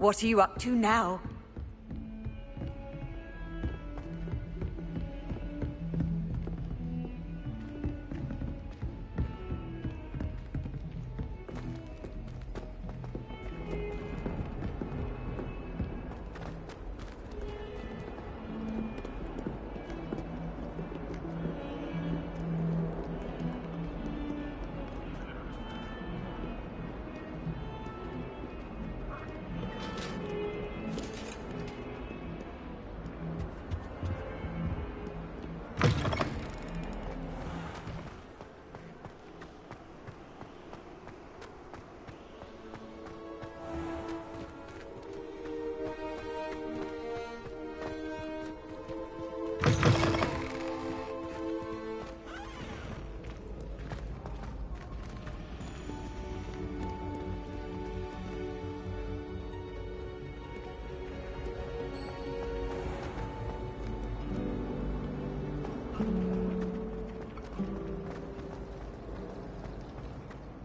What are you up to now?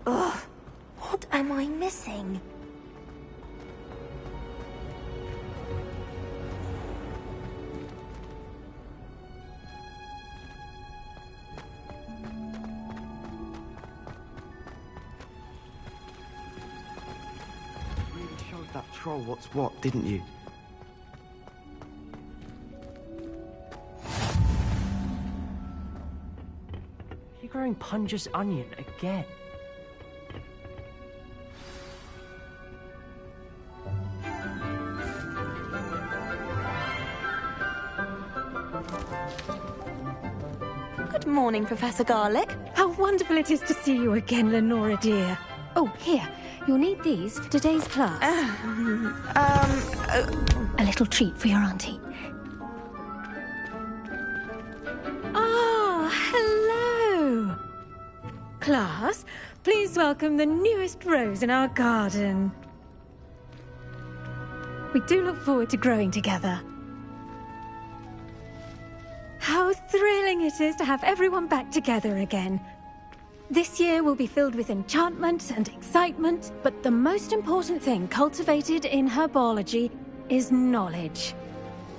Ugh, what am I missing? You really showed that troll what's what, didn't you? You're growing Punja's onion again. Good morning, Professor Garlic. How wonderful it is to see you again, Lenora dear. Oh, here. You'll need these for today's class. A little treat for your auntie. Ah, hello. Class, please welcome the newest rose in our garden. We do look forward to growing together. How thrilling it is to have everyone back together again. This year will be filled with enchantment and excitement, but the most important thing cultivated in herbology is knowledge.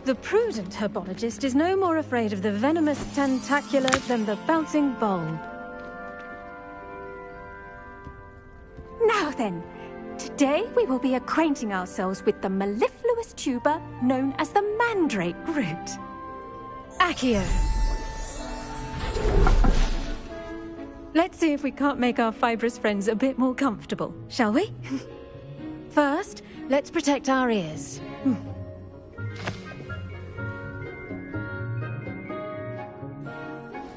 The prudent herbologist is no more afraid of the venomous tentacula than the bouncing bulb. Now then, today we will be acquainting ourselves with the mellifluous tuber known as the mandrake root. Accio. Let's see if we can't make our fibrous friends a bit more comfortable, shall we? First, let's protect our ears.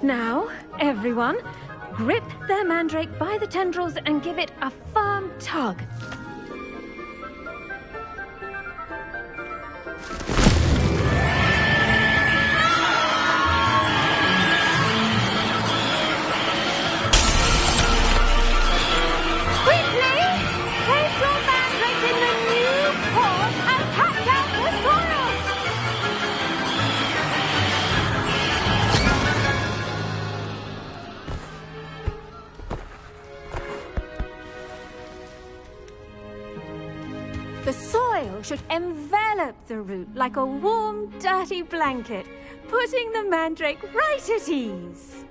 Now, everyone, grip their mandrake by the tendrils and give it a firm tug. The soil should envelop the root like a warm, dirty blanket, putting the mandrake right at ease.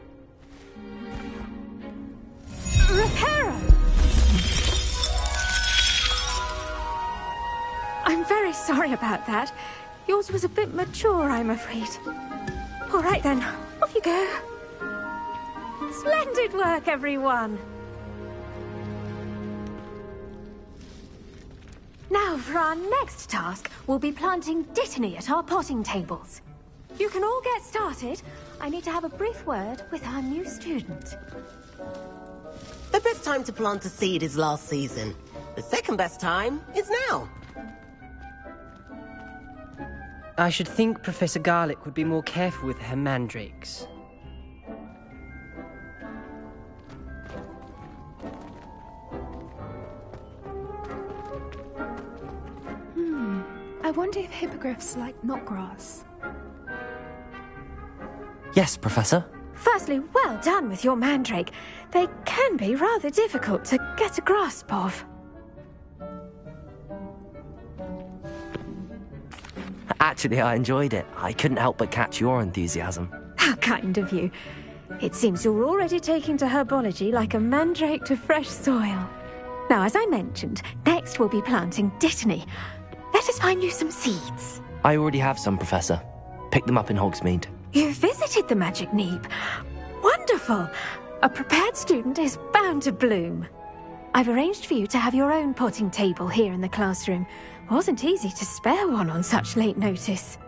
Reparo! I'm very sorry about that. Yours was a bit mature, I'm afraid. All right then, off you go. Splendid work, everyone. Now, for our next task, we'll be planting dittany at our potting tables. You can all get started. I need to have a brief word with our new student. The best time to plant a seed is last season. The second best time is now. I should think Professor Garlic would be more careful with her mandrakes. I wonder if hippogriffs like knotgrass. Yes, Professor. Firstly, well done with your mandrake. They can be rather difficult to get a grasp of. Actually, I enjoyed it. I couldn't help but catch your enthusiasm. How kind of you. It seems you're already taking to herbology like a mandrake to fresh soil. Now, as I mentioned, next we'll be planting Dittany. Let us find you some seeds. I already have some, Professor. Picked them up in Hogsmeade. You visited the Magic Neep. Wonderful! A prepared student is bound to bloom. I've arranged for you to have your own potting table here in the classroom. Wasn't easy to spare one on such late notice.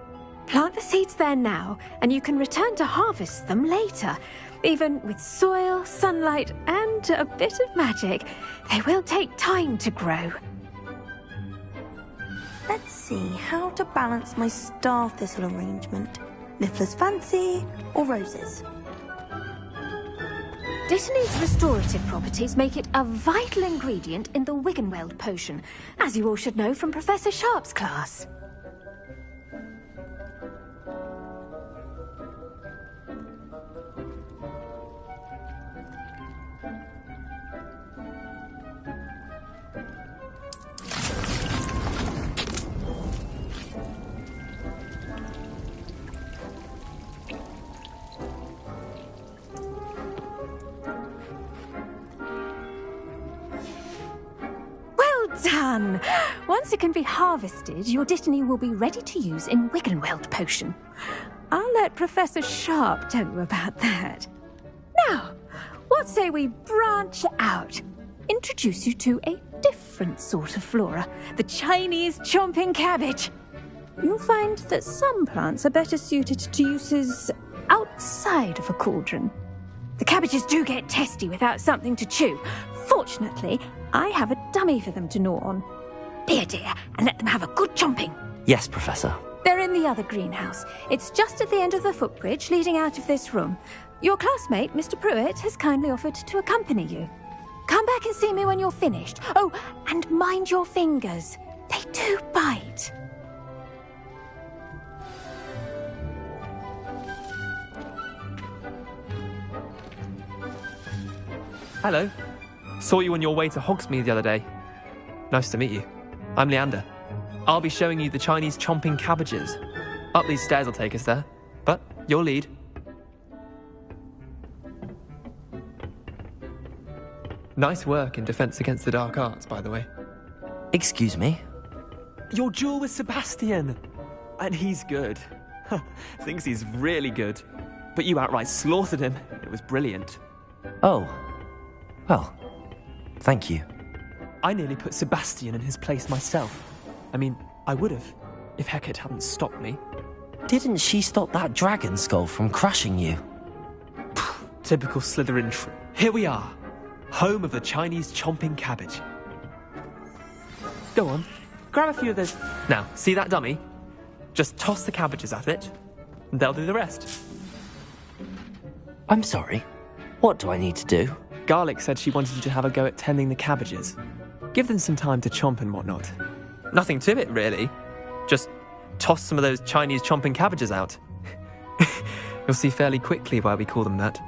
Plant the seeds there now, and you can return to harvest them later. Even with soil, sunlight, and a bit of magic, they will take time to grow. Let's see how to balance my star thistle arrangement. Niffler's fancy or roses? Dittany's restorative properties make it a vital ingredient in the Wiggenweld potion, as you all should know from Professor Sharp's class. Done! Once it can be harvested, your Dittany will be ready to use in Wiggenweld potion. I'll let Professor Sharp tell you about that. Now, what say we branch out? Introduce you to a different sort of flora, the Chinese chomping cabbage. You'll find that some plants are better suited to uses outside of a cauldron. The cabbages do get testy without something to chew. Fortunately, I have a dummy for them to gnaw on. Be a dear and let them have a good chomping. Yes, Professor. They're in the other greenhouse. It's just at the end of the footbridge leading out of this room. Your classmate, Mr. Pruitt, has kindly offered to accompany you. Come back and see me when you're finished. Oh, and mind your fingers. They do bite. Hello. Saw you on your way to Hogsmeade the other day. Nice to meet you. I'm Leander. I'll be showing you the Chinese chomping cabbages. Up these stairs will take us there, but you'll lead. Nice work in Defense Against the Dark Arts, by the way. Excuse me? Your duel with Sebastian! And he's good. Thinks he's really good. But you outright slaughtered him. It was brilliant. Oh. Well, thank you. I nearly put Sebastian in his place myself. I mean, I would have, if Hecate hadn't stopped me. Didn't she stop that dragon skull from crushing you? Typical Slytherin. Here we are. Home of the Chinese chomping cabbage. Go on, grab a few of those. Now, see that dummy? Just toss the cabbages at it, and they'll do the rest. I'm sorry. What do I need to do? Garlic said she wanted you to have a go at tending the cabbages. Give them some time to chomp and whatnot. Nothing to it, really. Just toss some of those Chinese chomping cabbages out. You'll see fairly quickly why we call them that.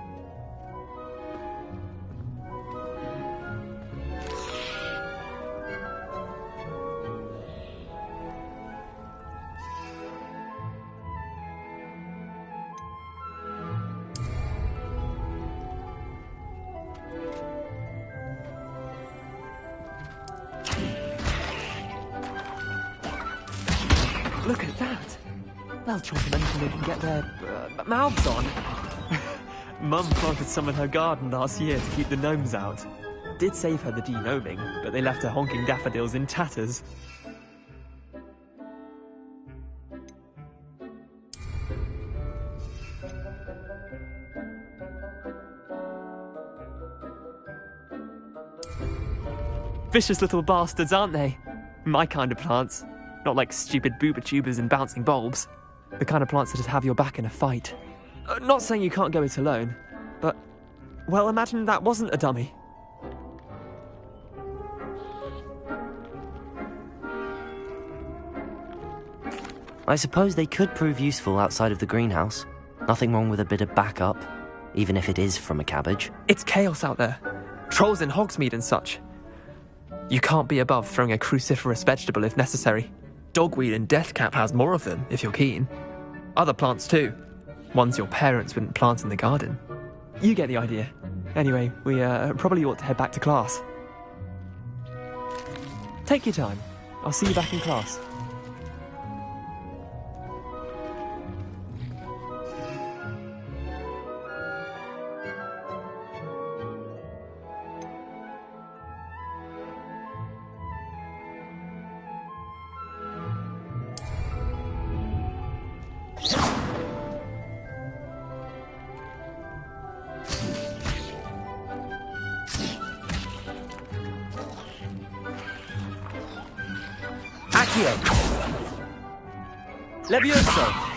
Look at that! They'll chomp anything they can get their mouths on. Mum planted some in her garden last year to keep the gnomes out. Did save her the de-gnoming, but they left her honking daffodils in tatters. Vicious little bastards, aren't they? My kind of plants. Not like stupid booba tubers and bouncing bulbs. The kind of plants that just have your back in a fight. Not saying you can't go it alone, but, well, imagine that wasn't a dummy. I suppose they could prove useful outside of the greenhouse. Nothing wrong with a bit of backup, even if it is from a cabbage. It's chaos out there. Trolls in Hogsmeade and such. You can't be above throwing a cruciferous vegetable if necessary. Dogweed and Deathcap has more of them, if you're keen. Other plants too. Ones your parents wouldn't plant in the garden. You get the idea. Anyway, we probably ought to head back to class. Take your time. I'll see you back in class. Levioso!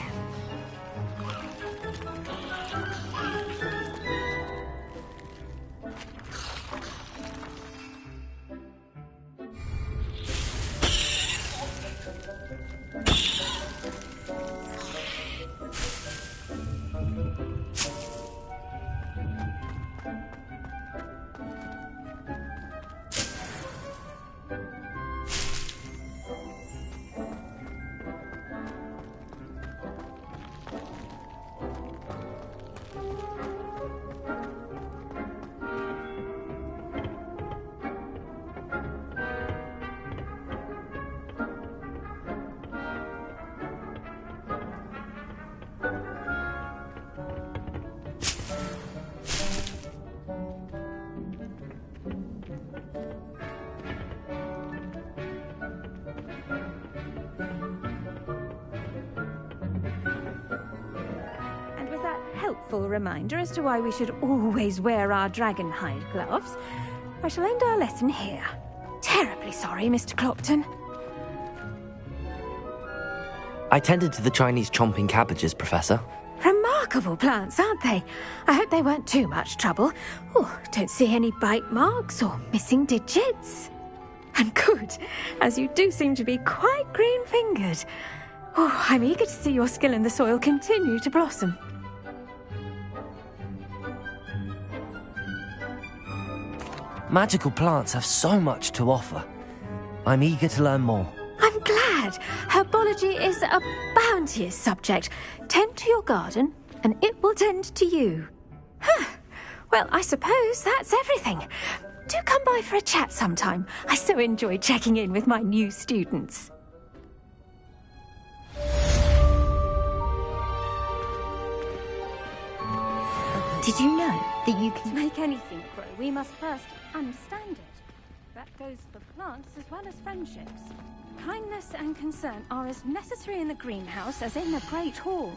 Helpful reminder as to why we should always wear our dragon hide gloves, I shall end our lesson here. Terribly sorry, Mr. Clopton. I tended to the Chinese chomping cabbages, Professor. Remarkable plants, aren't they? I hope they weren't too much trouble. Oh, don't see any bite marks or missing digits. And good, as you do seem to be quite green-fingered. Oh, I'm eager to see your skill in the soil continue to blossom. Magical plants have so much to offer. I'm eager to learn more. I'm glad. Herbology is a bounteous subject. Tend to your garden, and it will tend to you. Well, I suppose that's everything. Do come by for a chat sometime. I so enjoy checking in with my new students. Did you know that you can... To make anything grow, we must first understand it. That goes for plants as well as friendships. Kindness and concern are as necessary in the greenhouse as in the Great Hall.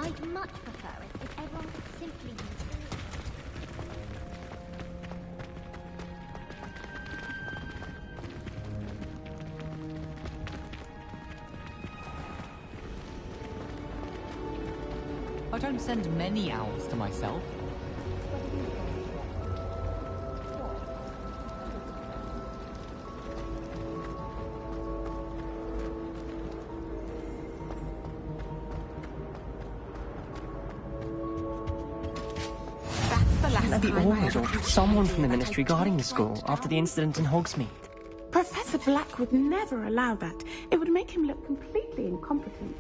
I'd much prefer it if everyone could simply use I don't send many owls to myself. The Always ordered someone from the Ministry guarding the school after the incident in Hogsmeade. Professor Black would never allow that. It would make him look completely incompetent.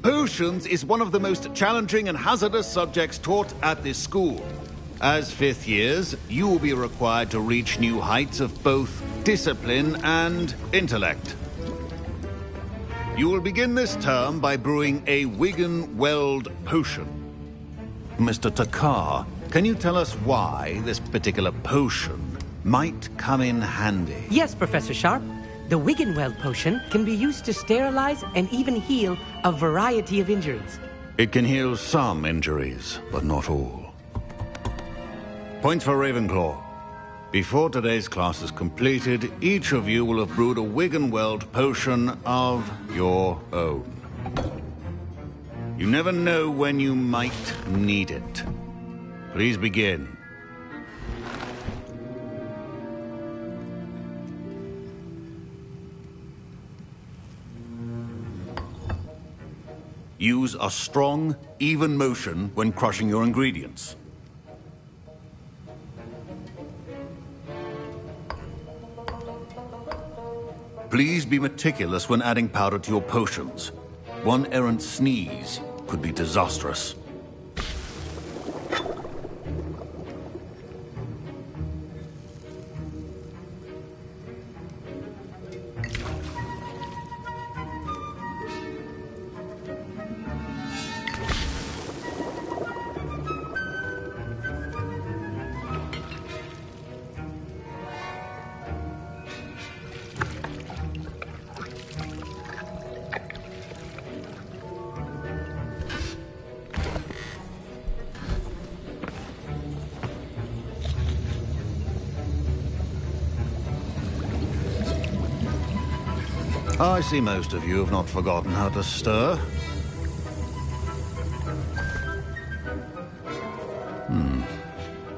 Potions is one of the most challenging and hazardous subjects taught at this school. As fifth years, you will be required to reach new heights of both discipline, and intellect. You will begin this term by brewing a Wigan-Weld potion. Mr. Takar, can you tell us why this particular potion might come in handy? Yes, Professor Sharp. The Wigan-Weld potion can be used to sterilize and even heal a variety of injuries. It can heal some injuries, but not all. Points for Ravenclaw. Before today's class is completed, each of you will have brewed a Wigan-Weld potion of your own. You never know when you might need it. Please begin. Use a strong, even motion when crushing your ingredients. Please be meticulous when adding powder to your potions. One errant sneeze could be disastrous. I see most of you have not forgotten how to stir.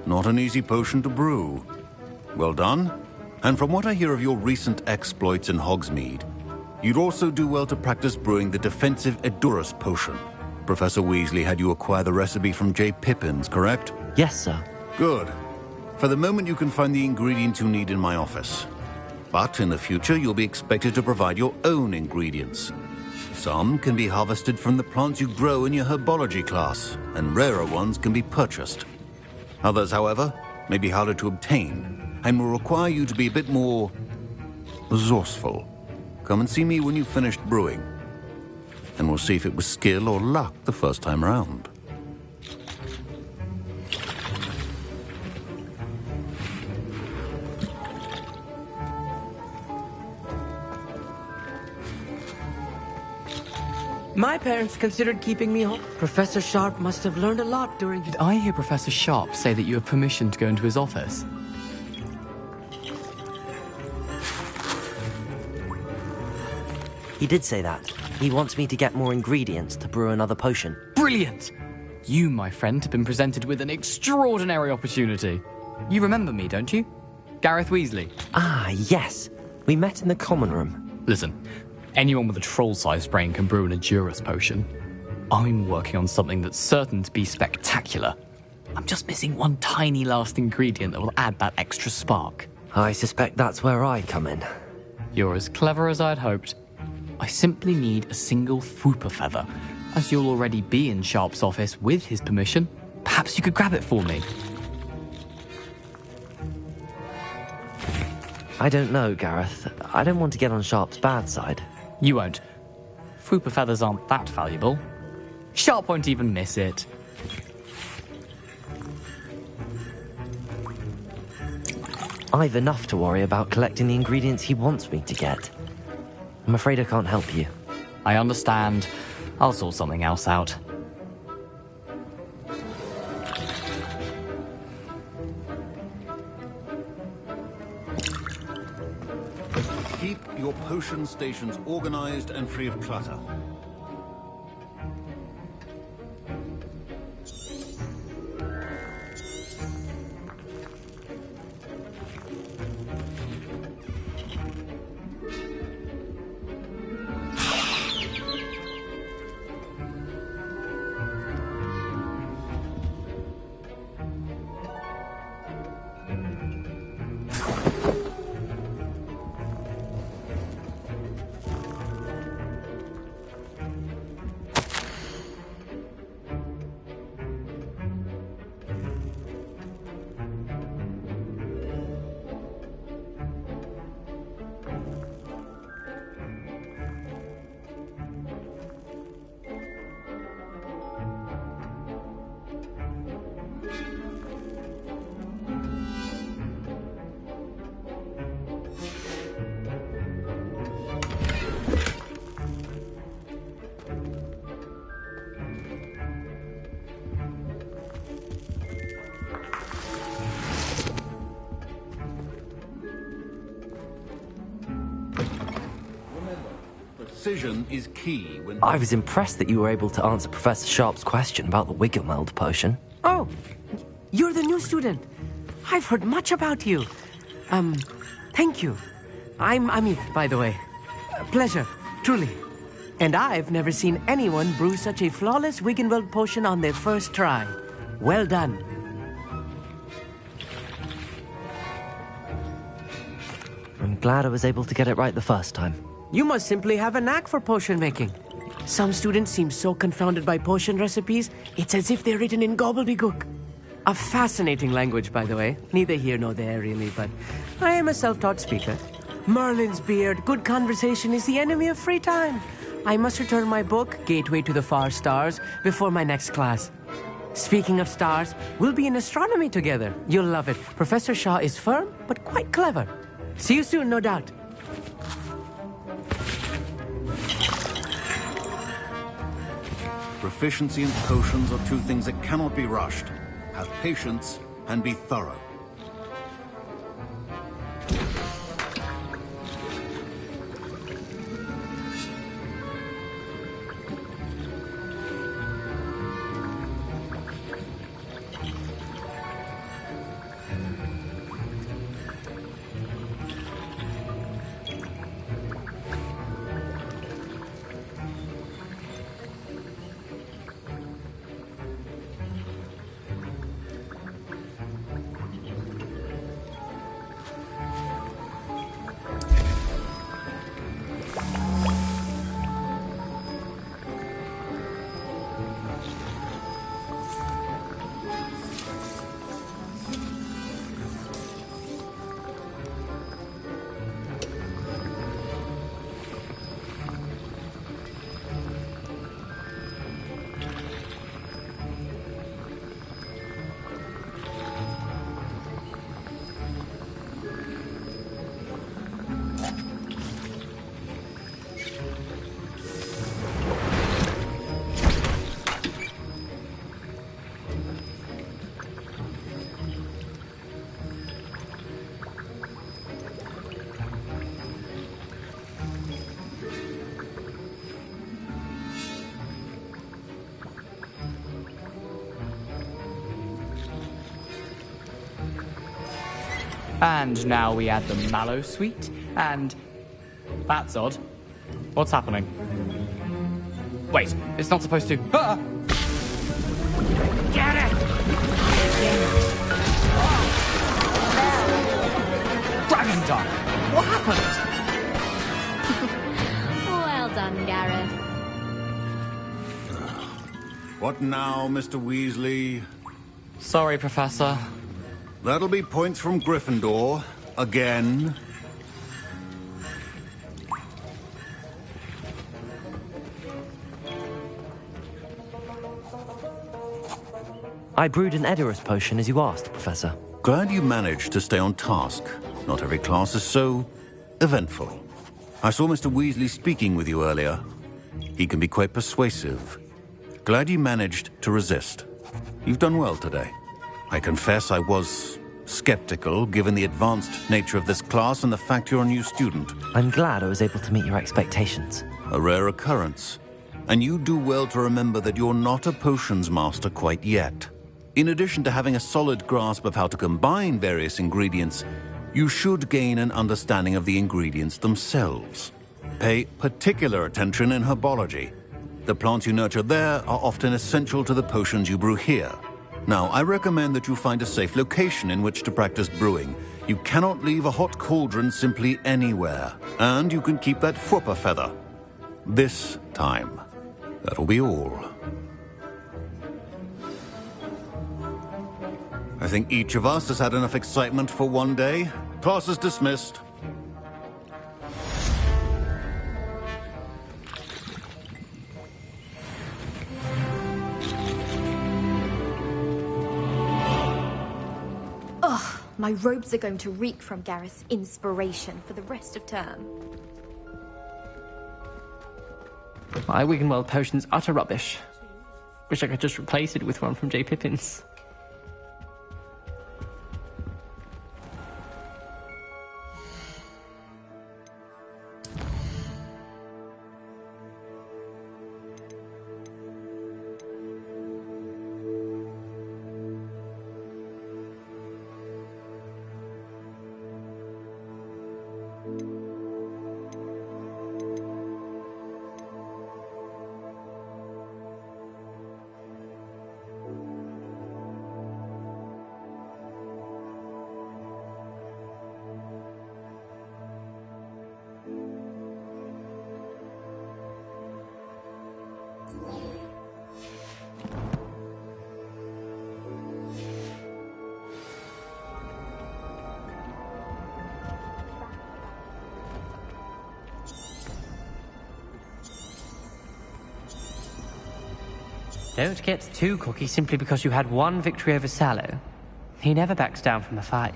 Not an easy potion to brew. Well done. And from what I hear of your recent exploits in Hogsmeade, you'd also do well to practice brewing the defensive Edurus potion. Professor Weasley had you acquire the recipe from J. Pippins, correct? Yes, sir. Good. For the moment, you can find the ingredients you need in my office. But in the future, you'll be expected to provide your own ingredients. Some can be harvested from the plants you grow in your herbology class, and rarer ones can be purchased. Others, however, may be harder to obtain, and will require you to be a bit more resourceful. Come and see me when you've finished brewing, and we'll see if it was skill or luck the first time around. My parents considered keeping me home. Professor Sharp must have learned a lot during his... Did I hear Professor Sharp say that you have permission to go into his office? He did say that. He wants me to get more ingredients to brew another potion. Brilliant! You, my friend, have been presented with an extraordinary opportunity. You remember me, don't you? Gareth Weasley. Ah, yes. We met in the common room. Listen, anyone with a troll-sized brain can brew an Edurus potion. I'm working on something that's certain to be spectacular. I'm just missing one tiny last ingredient that will add that extra spark. I suspect that's where I come in. You're as clever as I'd hoped. I simply need a single Fwooper feather. As you'll already be in Sharp's office with his permission, perhaps you could grab it for me. I don't know, Gareth. I don't want to get on Sharp's bad side. You won't. Fwooper feathers aren't that valuable. Sharp won't even miss it. I've enough to worry about collecting the ingredients he wants me to get. I'm afraid I can't help you. I understand. I'll sort something else out. Keep your potion stations organized and free of clutter. Precision is key when... I was impressed that you were able to answer Professor Sharp's question about the Wiggenweld potion. Oh, you're the new student. I've heard much about you. Thank you. I'm Amit, by the way. Pleasure, truly. And I've never seen anyone brew such a flawless Wiggenweld potion on their first try. Well done. I'm glad I was able to get it right the first time. You must simply have a knack for potion making. Some students seem so confounded by potion recipes, it's as if they're written in gobbledygook. A fascinating language, by the way. Neither here nor there, really, but I am a self-taught speaker. Merlin's beard, good conversation is the enemy of free time. I must return my book, Gateway to the Far Stars, before my next class. Speaking of stars, we'll be in astronomy together. You'll love it. Professor Shaw is firm, but quite clever. See you soon, no doubt. Proficiency and potions are two things that cannot be rushed. Have patience and be thorough. And now we add the mallow sweet, and... That's odd. What's happening? Wait, it's not supposed to... Ah! Get it! Dragon Dog! What happened? Well done, Gareth. What now, Mr. Weasley? Sorry, Professor. That'll be points from Gryffindor. Again. I brewed an Edurus potion as you asked, Professor. Glad you managed to stay on task. Not every class is so eventful. I saw Mr. Weasley speaking with you earlier. He can be quite persuasive. Glad you managed to resist. You've done well today. I confess I was skeptical, given the advanced nature of this class and the fact you're a new student. I'm glad I was able to meet your expectations. A rare occurrence. And you do well to remember that you're not a potions master quite yet. In addition to having a solid grasp of how to combine various ingredients, you should gain an understanding of the ingredients themselves. Pay particular attention in herbology. The plants you nurture there are often essential to the potions you brew here. Now, I recommend that you find a safe location in which to practice brewing. You cannot leave a hot cauldron simply anywhere. And you can keep that Fwooper feather. This time. That'll be all. I think each of us has had enough excitement for one day. Class is dismissed. Ugh, my robes are going to reek from Gareth's inspiration for the rest of term. My Wiggenweld potion's utter rubbish. Wish I could just replace it with one from J. Pippin's. Don't get too cocky simply because you had one victory over Sallow. He never backs down from a fight.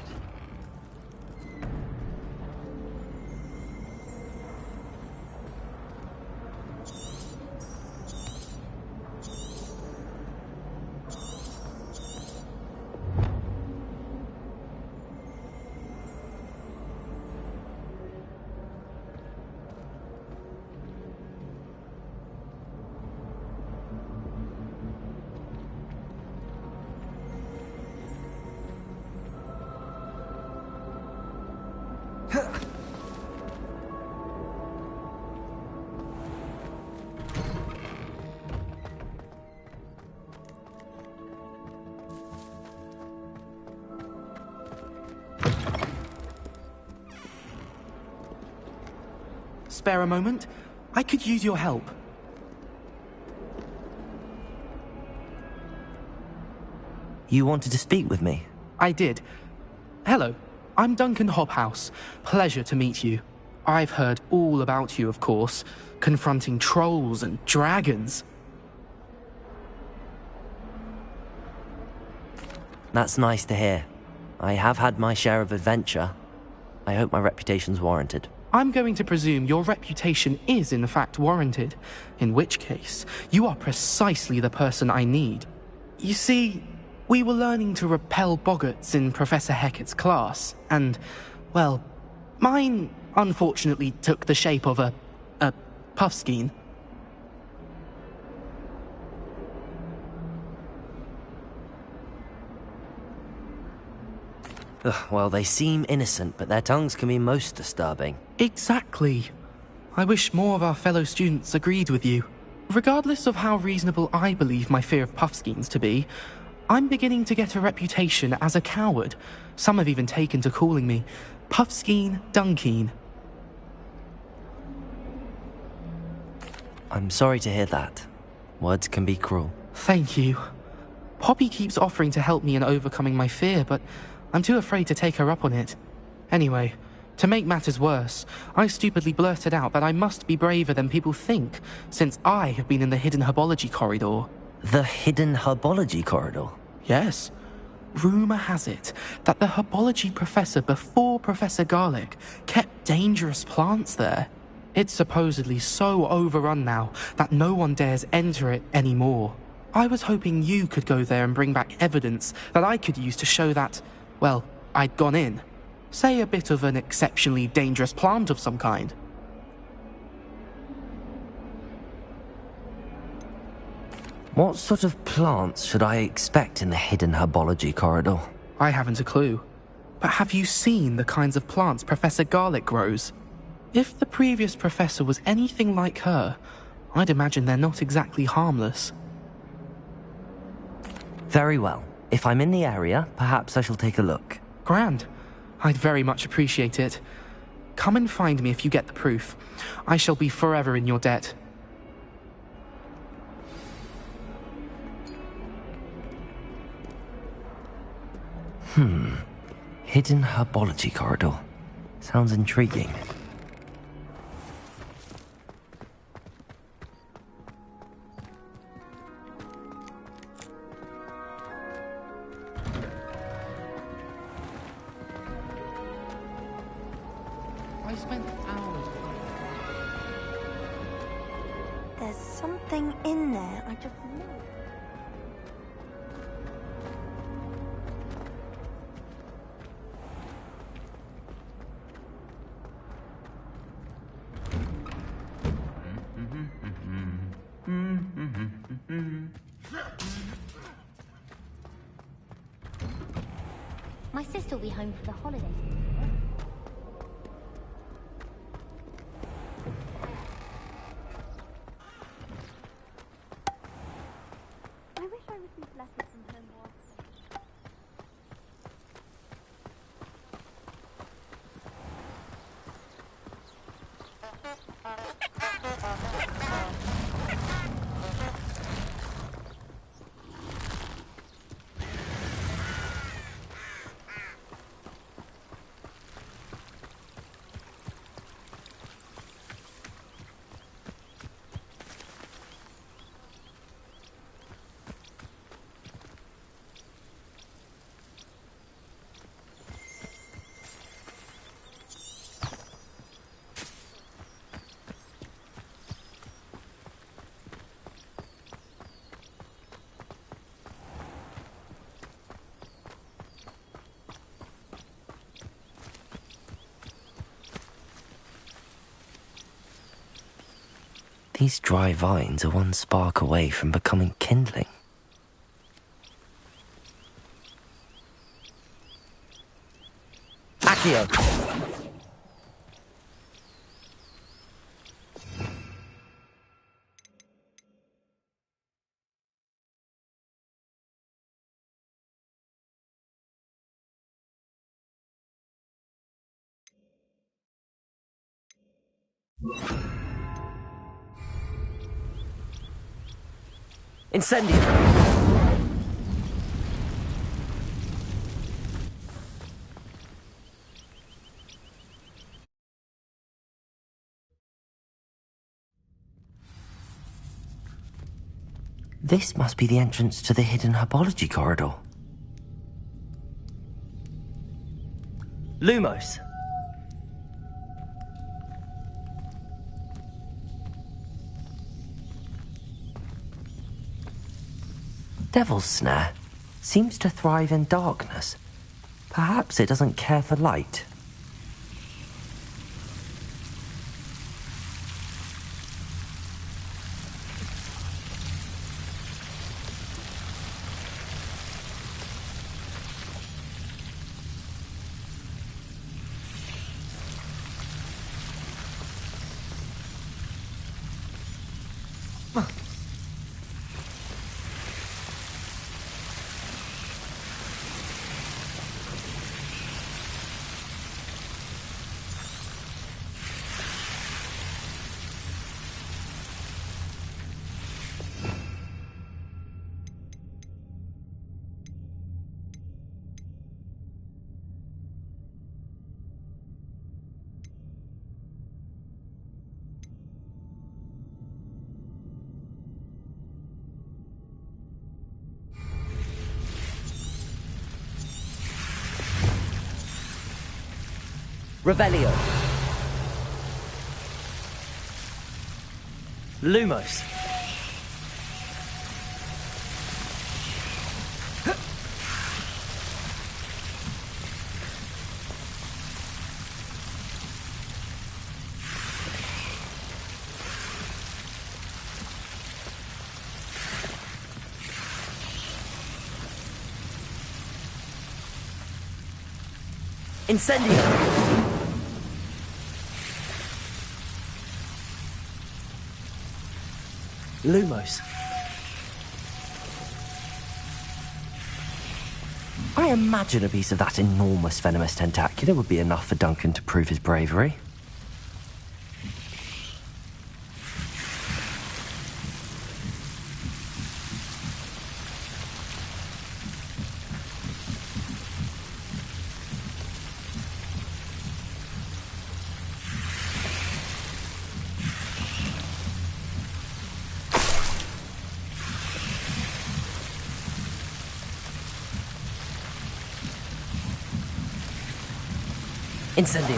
Spare a moment? I could use your help. You wanted to speak with me? I did. Hello, I'm Duncan Hobhouse. Pleasure to meet you. I've heard all about you, of course, confronting trolls and dragons. That's nice to hear. I have had my share of adventure. I hope my reputation's warranted. I'm going to presume your reputation is in fact warranted, in which case, you are precisely the person I need. You see, we were learning to repel boggarts in Professor Hecat's class, and, well, mine unfortunately took the shape of a puffskein. Well, they seem innocent, but their tongues can be most disturbing. Exactly. I wish more of our fellow students agreed with you. Regardless of how reasonable I believe my fear of puffskeins to be, I'm beginning to get a reputation as a coward. Some have even taken to calling me Puffskeen Dunkeen. I'm sorry to hear that. Words can be cruel. Thank you. Poppy keeps offering to help me in overcoming my fear, but I'm too afraid to take her up on it. Anyway, to make matters worse, I stupidly blurted out that I must be braver than people think, since I have been in the hidden herbology corridor. The hidden herbology corridor? Yes. Rumour has it that the herbology professor before Professor Garlic kept dangerous plants there. It's supposedly so overrun now that no one dares enter it anymore. I was hoping you could go there and bring back evidence that I could use to show that, well, I'd gone in. Say a bit of an exceptionally dangerous plant of some kind. What sort of plants should I expect in the hidden herbology corridor? I haven't a clue. But have you seen the kinds of plants Professor Garlic grows? If the previous professor was anything like her, I'd imagine they're not exactly harmless. Very well. If I'm in the area, perhaps I shall take a look. Grand. I'd very much appreciate it. Come and find me if you get the proof. I shall be forever in your debt. Hidden herbology corridor. Sounds intriguing. I spent hours. There's something in there, I just know. My sister will be home for the holidays. I wish I received letters from her more often. These dry vines are one spark away from becoming kindling. Accio! Incendio! This must be the entrance to the hidden herbology corridor. Lumos! Devil's Snare seems to thrive in darkness. Perhaps it doesn't care for light. Revelio. Lumos. Incendio. Lumos. I imagine a piece of that enormous venomous tentacular would be enough for Duncan to prove his bravery. Incendio.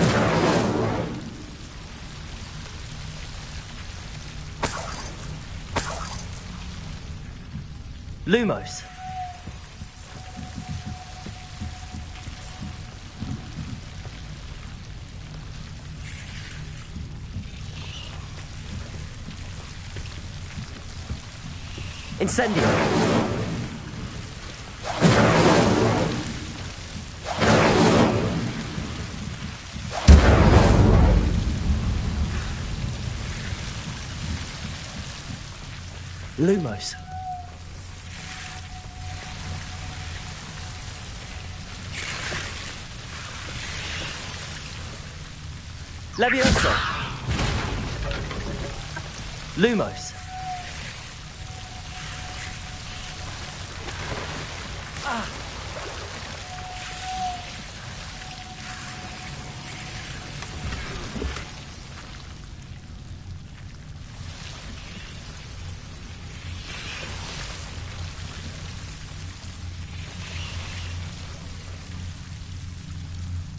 Lumos. Incendio. Lumos. Leviosa. Lumos.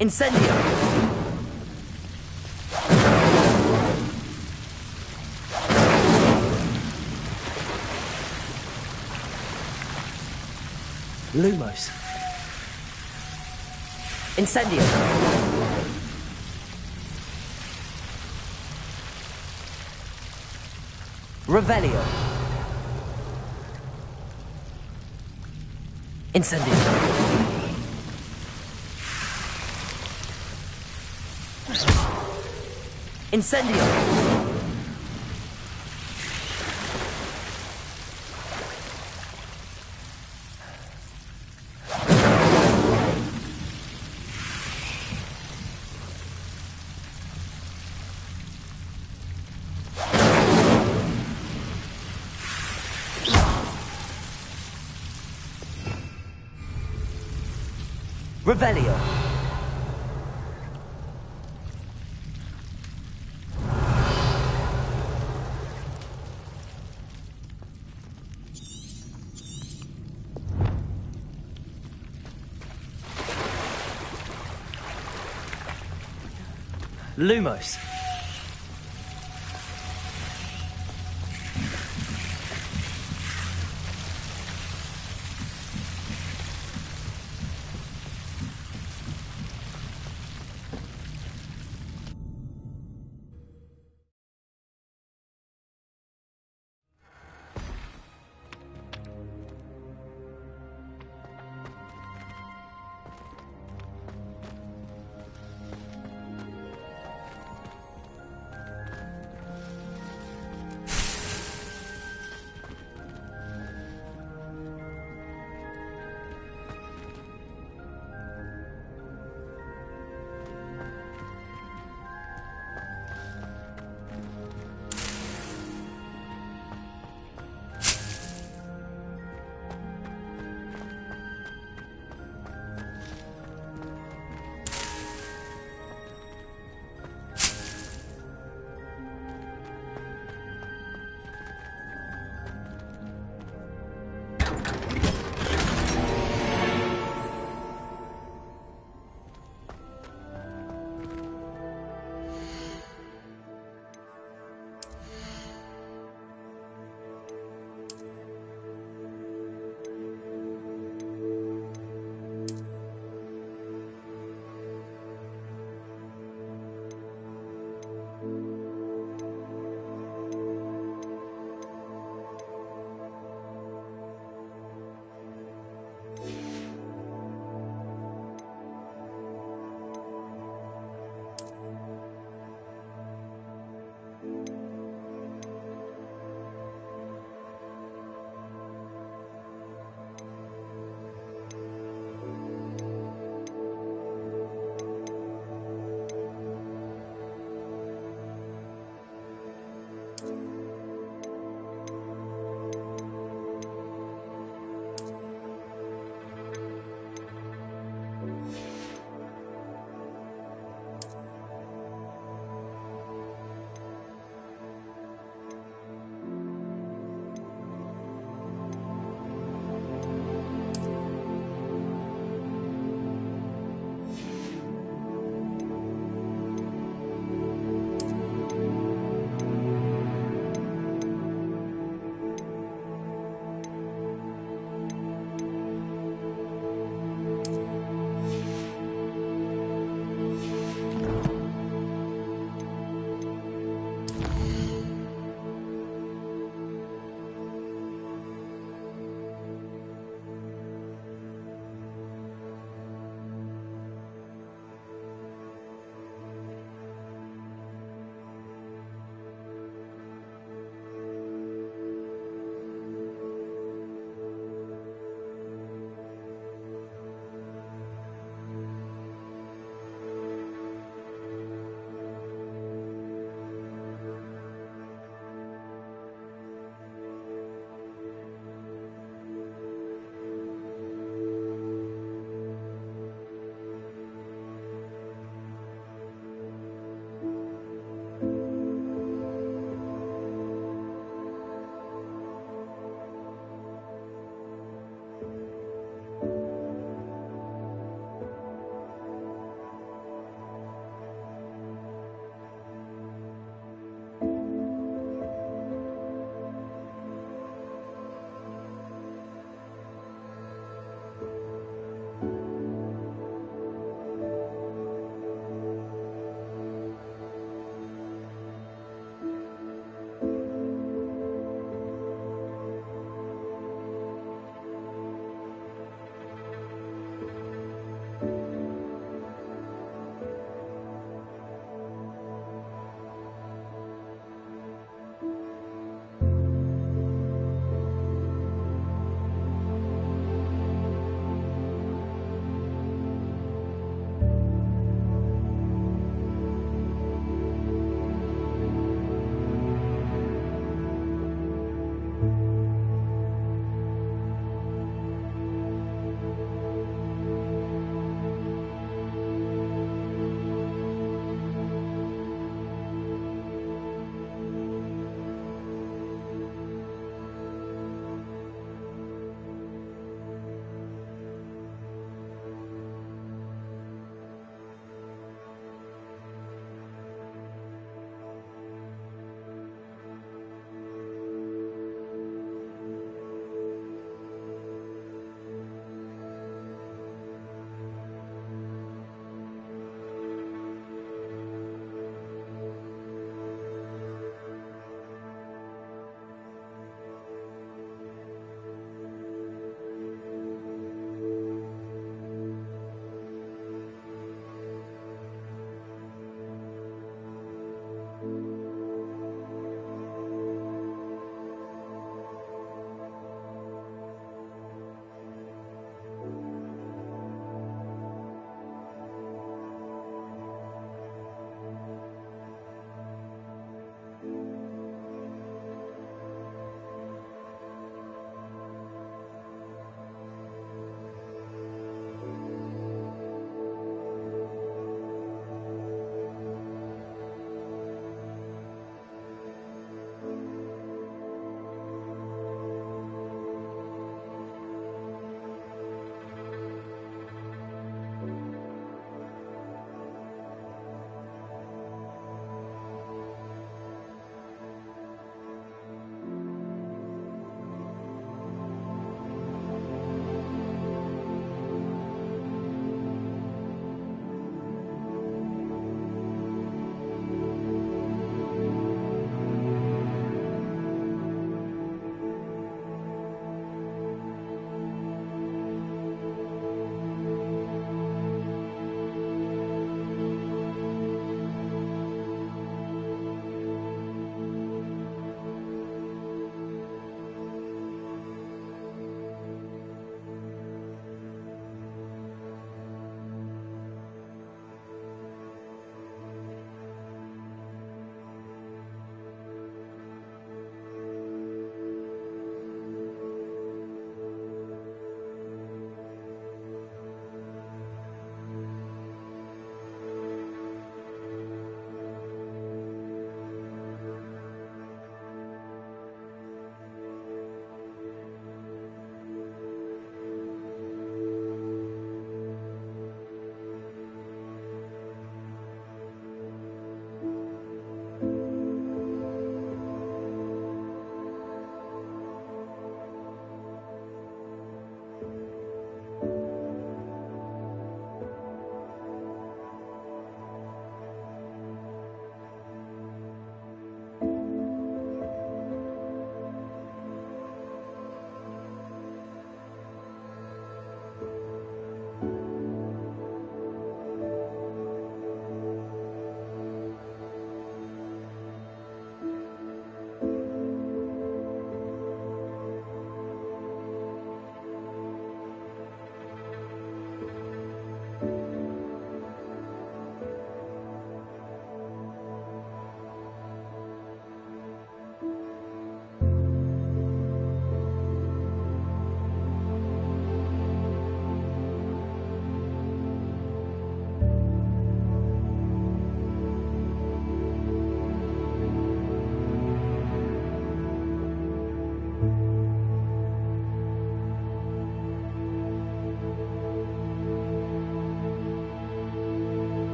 Incendio. Lumos. Incendio. Revelio. Incendio. Incendio. Revelio. Lumos.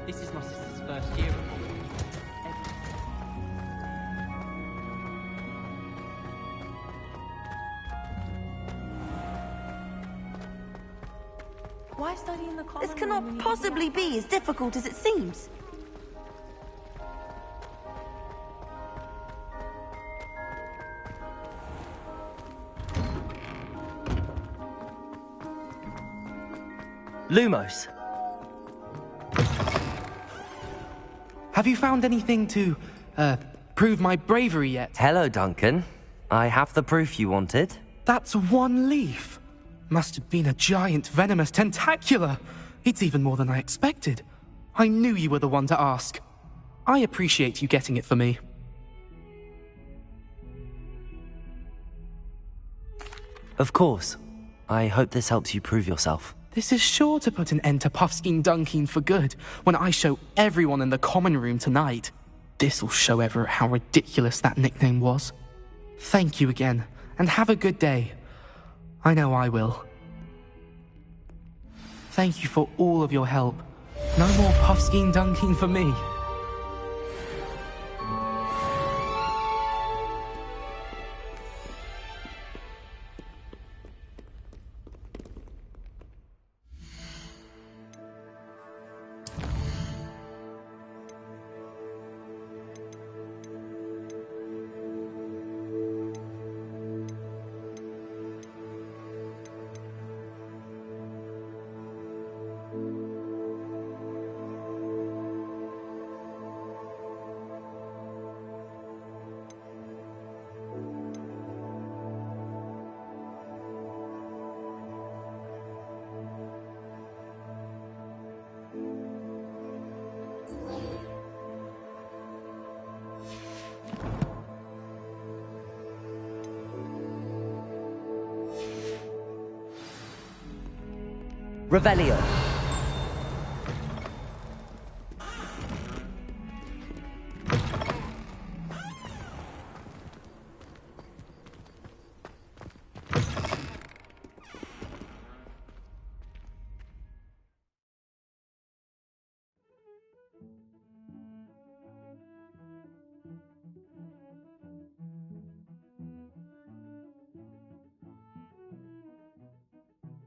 This is my sister's first year at Hogwarts. Why study in the common? This cannot possibly be as difficult as it seems. Lumos. Have you found anything to, prove my bravery yet? Hello, Duncan. I have the proof you wanted. That's one leaf. Must have been a giant venomous tentacula. It's even more than I expected. I knew you were the one to ask. I appreciate you getting it for me. Of course. I hope this helps you prove yourself. This is sure to put an end to Puffskein Dunkeen for good when I show everyone in the common room tonight. This'll show Everett how ridiculous that nickname was. Thank you again, and have a good day. I know I will. Thank you for all of your help. No more Puffskein Dunkeen for me. Revelio.